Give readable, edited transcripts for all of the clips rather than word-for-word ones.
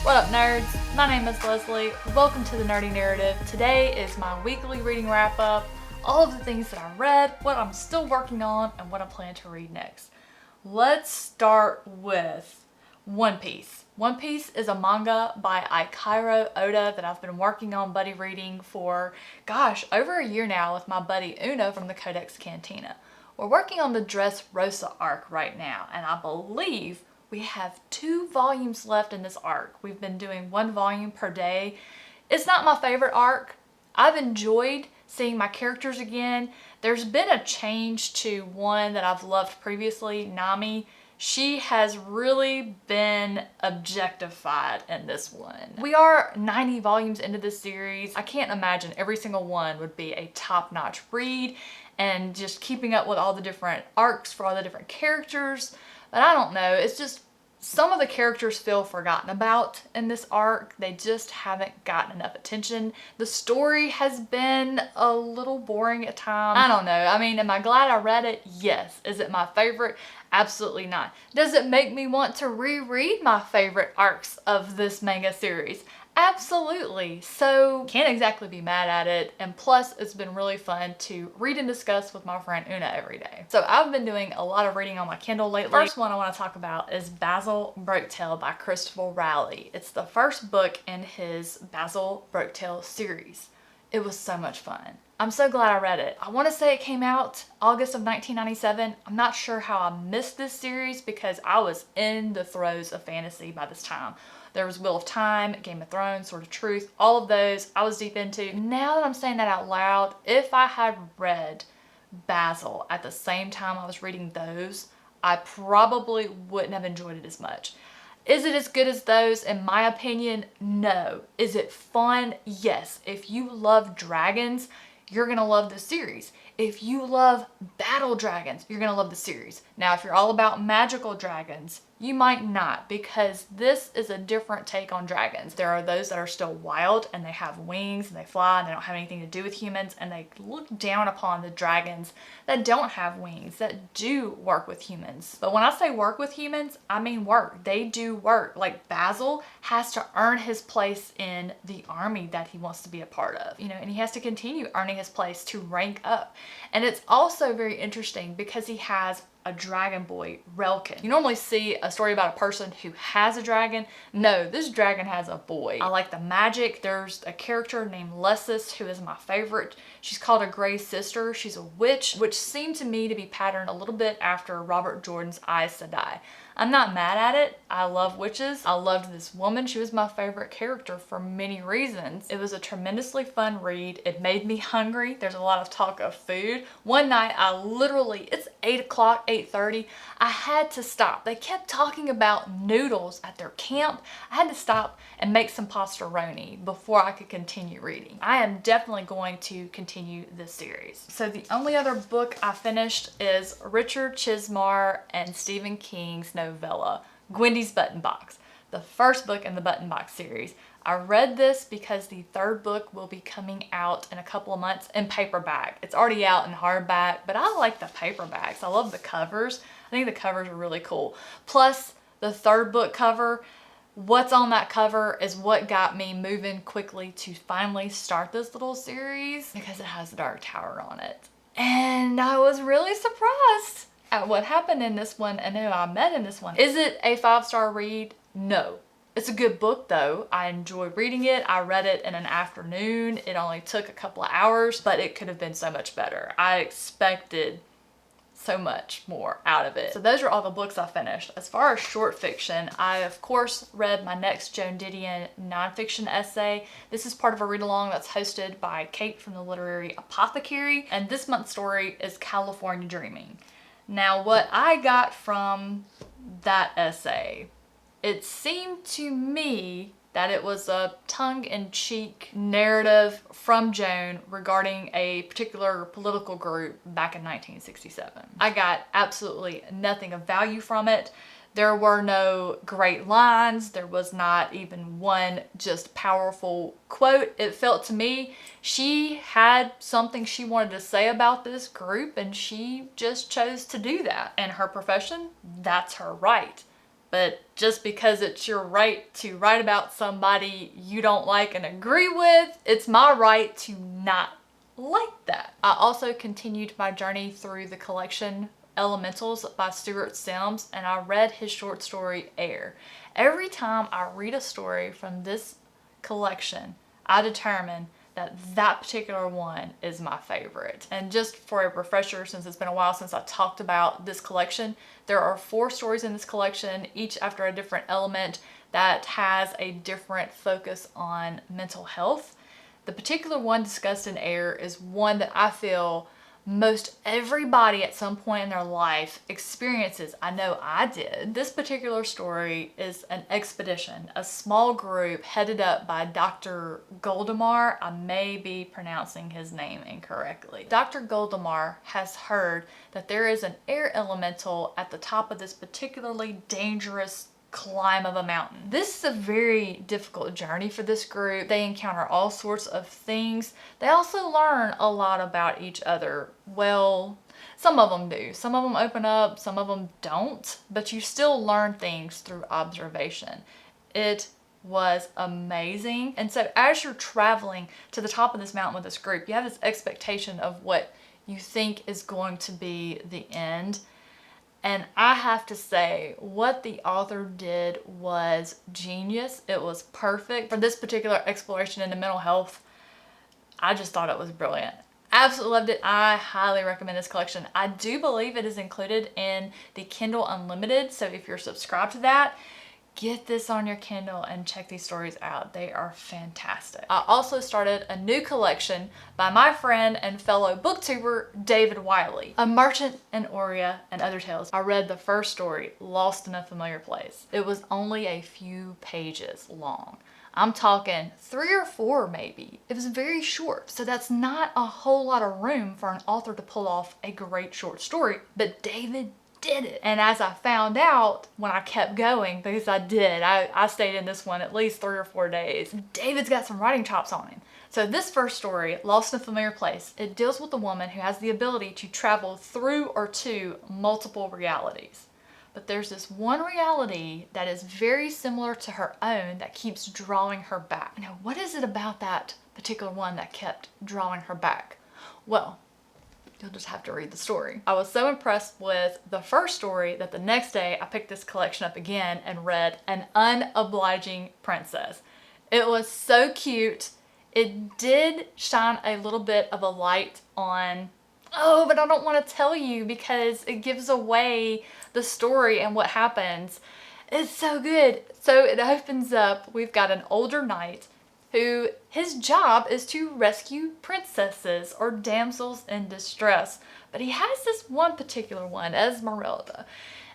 What up, nerds? My name is Leslie. Welcome to the Nerdy Narrative. Today is my weekly reading wrap up, all of the things that I read, what I'm still working on, and what I plan to read next. Let's start with One Piece. One Piece is a manga by Eiichiro Oda that I've been working on buddy reading for, over a year now with my buddy Una from the Codex Cantina. We're working on the Dressrosa arc right now, and I believe we have 2 volumes left in this arc. We've been doing 1 volume per day. It's not my favorite arc. I've enjoyed seeing my characters again. There's been a change to one that I've loved previously, Nami. She has really been objectified in this one. We are 90 volumes into this series. I can't imagine every single one would be a top-notch read and just keeping up with all the different arcs for all the different characters. But I don't know, it's just some of the characters feel forgotten about in this arc. They just haven't gotten enough attention. The story has been a little boring at times. I don't know. I mean, am I glad I read it? Yes. Is it my favorite? Absolutely not. Does it make me want to reread my favorite arcs of this manga series? Absolutely. So can't exactly be mad at it, and plus it's been really fun to read and discuss with my friend Una every day. So I've been doing a lot of reading on my Kindle lately. First one I want to talk about is Basil Broketale by Christopher Rowley. It's the first book in his Basil Broketale series. It was so much fun. I'm so glad I read it. I want to say it came out August of 1997. I'm not sure how I missed this series because I was in the throes of fantasy by this time. There was Wheel of Time, Game of Thrones, Sword of Truth, all of those I was deep into. Now that I'm saying that out loud, if I had read Basil at the same time I was reading those, I probably wouldn't have enjoyed it as much. Is it as good as those? In my opinion, no. Is it fun? Yes. If you love dragons, you're gonna love this series. If you love battle dragons, you're gonna love the series. Now, if you're all about magical dragons, you might not, because this is a different take on dragons. There are those that are still wild and they have wings and they fly and they don't have anything to do with humans, and they look down upon the dragons that don't have wings, that do work with humans. But when I say work with humans, I mean work. They do work. Like Basil has to earn his place in the army that he wants to be a part of, and he has to continue earning his place to rank up. And it's also very interesting because he has a dragon boy, Relkin. You normally see a story about a person who has a dragon. No, this dragon has a boy. I like the magic. There's a character named Lessis who is my favorite. She's called a Grey Sister. She's a witch, which seemed to me to be patterned a little bit after Robert Jordan's Aes Sedai. I'm not mad at it. I love witches. I loved this woman. She was my favorite character for many reasons. It was a tremendously fun read. It made me hungry. There's a lot of talk of food. One night it's 8 o'clock, 8:30. I had to stop. They kept talking about noodles at their camp. I had to stop and make some pastaroni before I could continue reading. I am definitely going to continue this series. So the only other book I finished is Richard Chizmar and Stephen King's novella, Gwendy's Button Box, the first book in the Button Box series. I read this because the 3rd book will be coming out in a couple of months in paperback. It's already out in hardback, but I like the paperbacks. I love the covers. I think the covers are really cool. Plus, the 3rd book cover, what's on that cover is what got me moving quickly to finally start this little series, because it has the Dark Tower on it. And I was really surprised at what happened in this one and who I met in this one. Is it a 5-star read? No. It's a good book though. I enjoyed reading it. I read it in an afternoon. It only took a couple of hours, but it could have been so much better. I expected so much more out of it. So those are all the books I finished. As far as short fiction, I of course read my next Joan Didion nonfiction essay. This is part of a read-along that's hosted by Kate from the Literary Apothecary, and this month's story is California Dreaming. Now, what I got from that essay, it seemed to me that it was a tongue-in-cheek narrative from Joan regarding a particular political group back in 1967. I got absolutely nothing of value from it. There were no great lines. There was not even one just powerful quote. It felt to me she had something she wanted to say about this group and she just chose to do that. In her profession, that's her right. But just because it's your right to write about somebody you don't like and agree with, it's my right to not like that. I also continued my journey through the collection Elementals by Stuart Sims, and I read his short story Air. Every time I read a story from this collection, I determine that particular one is my favorite. And just for a refresher, since it's been a while since I talked about this collection, there are 4 stories in this collection, each after a different element that has a different focus on mental health. The particular one discussed in Air is one that I feel most everybody at some point in their life experiences. I know I did. This particular story is an expedition, a small group headed up by Dr. Goldemar. I may be pronouncing his name incorrectly. Dr. Goldemar has heard that there is an air elemental at the top of this particularly dangerous climb of a mountain. This is a very difficult journey for this group. They encounter all sorts of things. They also learn a lot about each other. Well, some of them do. Some of them open up, some of them don't, but you still learn things through observation. It was amazing. And so as you're traveling to the top of this mountain with this group, you have this expectation of what you think is going to be the end. And I have to say, what the author did was genius. It was perfect. For this particular exploration into mental health, I just thought it was brilliant. Absolutely loved it. I highly recommend this collection. I do believe it is included in the Kindle Unlimited. So if you're subscribed to that, get this on your Kindle and check these stories out. They are fantastic. I also started a new collection by my friend and fellow booktuber, David Wiley, A Merchant in Orea and Other Tales. I read the first story, Lost in a Familiar Place. It was only a few pages long. I'm talking 3 or 4 maybe. It was very short. So that's not a whole lot of room for an author to pull off a great short story, but David did it. And as I found out when I kept going, because I did, I stayed in this one at least 3 or 4 days, David's got some writing chops on him. So this first story, Lost in a Familiar Place, it deals with a woman who has the ability to travel through or to multiple realities. But there's this one reality that is very similar to her own that keeps drawing her back. Now, what is it about that particular one that kept drawing her back? Well, you'll just have to read the story. I was so impressed with the first story that the next day I picked this collection up again and read An Unobliging Princess. It was so cute. It did shine a little bit of a light on, but I don't want to tell you because it gives away the story and what happens. It's so good. So it opens up, we've got an older knight who his job is to rescue princesses or damsels in distress. But he has this one particular one, Esmeralda,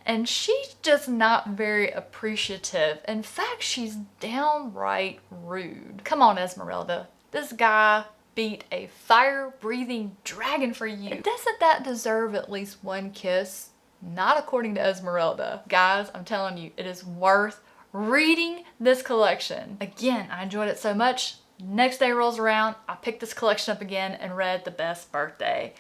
and she's just not very appreciative. In fact, she's downright rude. Come on, Esmeralda. This guy beat a fire-breathing dragon for you. Doesn't that deserve at least one kiss? Not according to Esmeralda. Guys, I'm telling you, it is worth reading this collection. Again, I enjoyed it so much. Next day rolls around, I picked this collection up again and read The Best Birthday.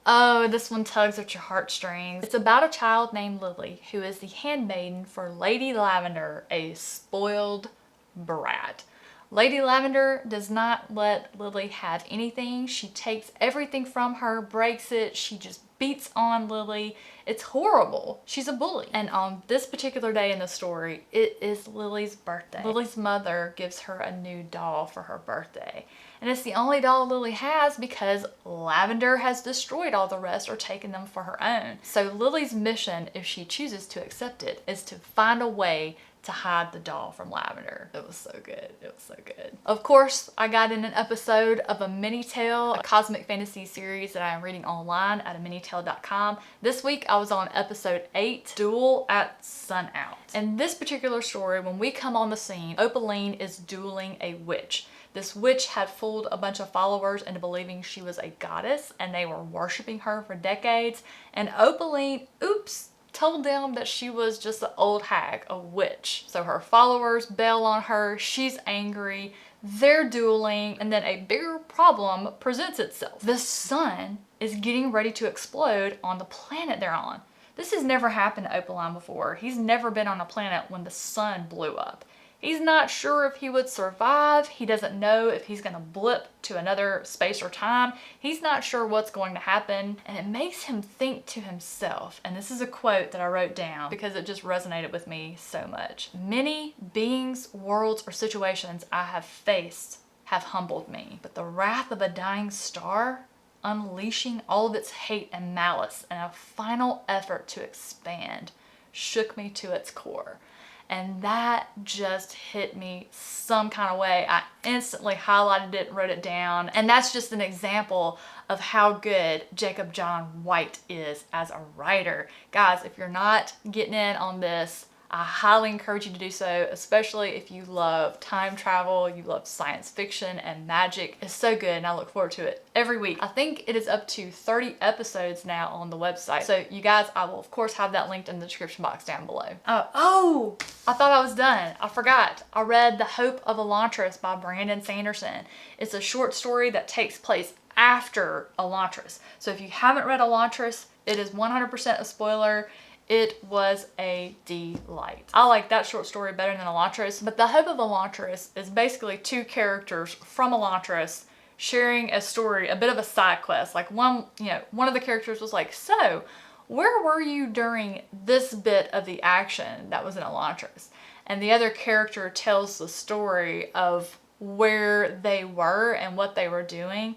Oh, this one tugs at your heartstrings. It's about a child named Lily who is the handmaiden for Lady Lavender, a spoiled brat. Lady Lavender does not let Lily have anything. She takes everything from her, breaks it. She just beats on Lily. It's horrible. She's a bully. And on this particular day in the story, it is Lily's birthday. Lily's mother gives her a new doll for her birthday. And it's the only doll Lily has because Lavender has destroyed all the rest or taken them for her own. So Lily's mission, if she chooses to accept it, is to find a way to hide the doll from Lavender. It was so good. It was so good. Of course, I got in an episode of a mini tale, a cosmic fantasy series that I am reading online at aminitale.com. This week I was on episode 8, Duel at Sunout. In this particular story, when we come on the scene, Opaline is dueling a witch. This witch had fooled a bunch of followers into believing she was a goddess and they were worshiping her for decades. And Opaline, told them that she was just an old hag, a witch. So her followers bail on her, she's angry, they're dueling, and then a bigger problem presents itself. The sun is getting ready to explode on the planet they're on. This has never happened to Opaline before. He's never been on a planet when the sun blew up. He's not sure if he would survive. He doesn't know if he's going to blip to another space or time. He's not sure what's going to happen. And it makes him think to himself. And this is a quote that I wrote down because it just resonated with me so much. Many beings, worlds, or situations I have faced have humbled me. But the wrath of a dying star, unleashing all of its hate and malice in a final effort to expand, shook me to its core. And that just hit me some kind of way. I instantly highlighted it, wrote it down. And that's just an example of how good Jacob John White is as a writer. Guys, if you're not getting in on this, I highly encourage you to do so, especially if you love time travel, you love science fiction and magic. It's so good and I look forward to it every week. I think it is up to 30 episodes now on the website. So you guys, I will of course have that linked in the description box down below. Oh, I thought I was done. I forgot. I read The Hope of Elantris by Brandon Sanderson. It's a short story that takes place after Elantris. So if you haven't read Elantris, it is 100% a spoiler. It was a delight. I like that short story better than Elantris, but The Hope of Elantris is basically two characters from Elantris sharing a story, a bit of a side quest. Like one of the characters was like, so where were you during this bit of the action that was in Elantris? And the other character tells the story of where they were and what they were doing.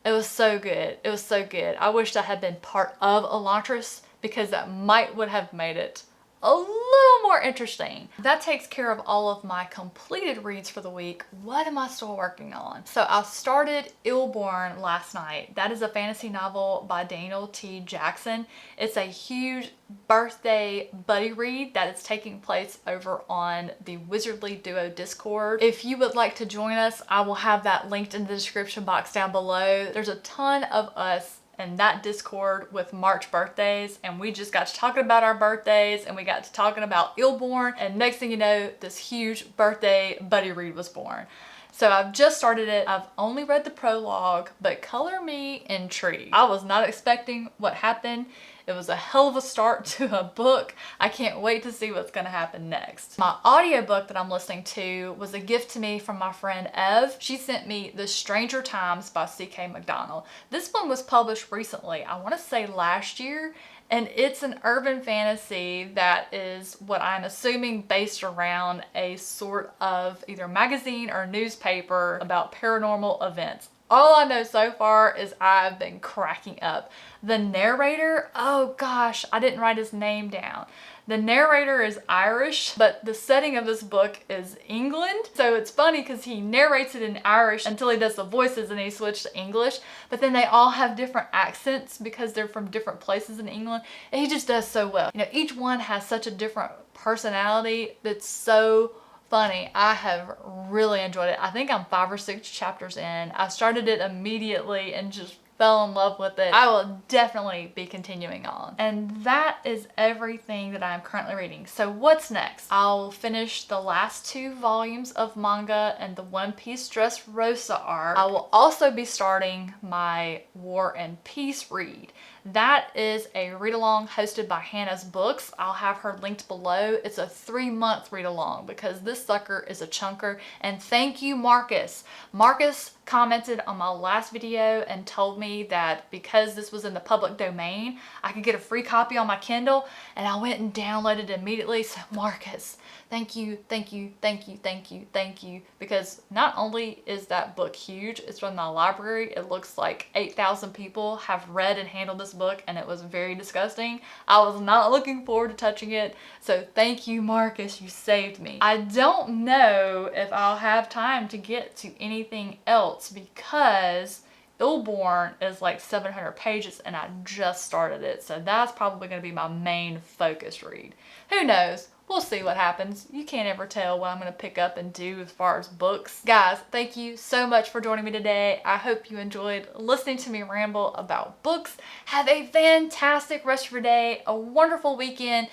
It was so good. It was so good. I wished I had been part of Elantris because that would have made it a little more interesting. That takes care of all of my completed reads for the week. What am I still working on? So I started Illborn last night. That is a fantasy novel by Daniel T. Jackson. It's a huge birthday buddy read that is taking place over on the Wizardly Duo Discord. If you would like to join us, I will have that linked in the description box down below. There's a ton of us in that Discord with March birthdays, and we just got to talking about our birthdays and we got to talking about Illborn, and next thing you know, this huge birthday buddy read was born. So I've just started it. I've only read the prologue, but color me intrigued. I was not expecting what happened. It was a hell of a start to a book. I can't wait to see what's gonna happen next. My audiobook that I'm listening to was a gift to me from my friend Ev. She sent me The Stranger Times by C.K. McDonald. This one was published recently, I wanna say last year, and it's an urban fantasy that is what I'm assuming based around a sort of either magazine or newspaper about paranormal events. All I know so far is I've been cracking up. The narrator, oh gosh, I didn't write his name down. The narrator is Irish, but the setting of this book is England. So it's funny because he narrates it in Irish until he does the voices and he switched to English. But then they all have different accents because they're from different places in England. And he just does so well. You know, each one has such a different personality that's so funny. I have really enjoyed it. I think I'm 5 or 6 chapters in. I started it immediately and just fell in love with it. I will definitely be continuing on. And that is everything that I'm currently reading. So what's next? I'll finish the last 2 volumes of manga and the One Piece Dressrosa arc. I will also be starting my War and Peace read. That is a read-along hosted by Hannah's Books. I'll have her linked below. It's a 3-month read-along because this sucker is a chunker. And thank you, Marcus. Marcus commented on my last video and told me that because this was in the public domain, I could get a free copy on my Kindle, and I went and downloaded it immediately. So Marcus, thank you, thank you, thank you, thank you, thank you. Because not only is that book huge, it's from the library. It looks like 8,000 people have read and handled this book, and it was very disgusting. I was not looking forward to touching it. So thank you, Marcus, you saved me. I don't know if I'll have time to get to anything else because Illborn is like 700 pages and I just started it. So that's probably going to be my main focus read. Who knows? We'll see what happens. You can't ever tell what I'm going to pick up and do as far as books. Guys, thank you so much for joining me today. I hope you enjoyed listening to me ramble about books. Have a fantastic rest of your day, a wonderful weekend.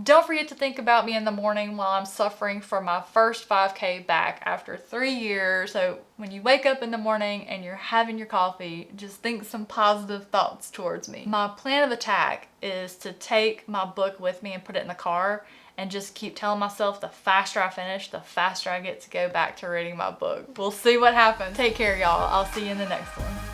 Don't forget to think about me in the morning while I'm suffering from my first 5K back after 3 years. So when you wake up in the morning and you're having your coffee, just think some positive thoughts towards me. My plan of attack is to take my book with me and put it in the car and just keep telling myself the faster I finish, the faster I get to go back to reading my book. We'll see what happens. Take care, y'all. I'll see you in the next one.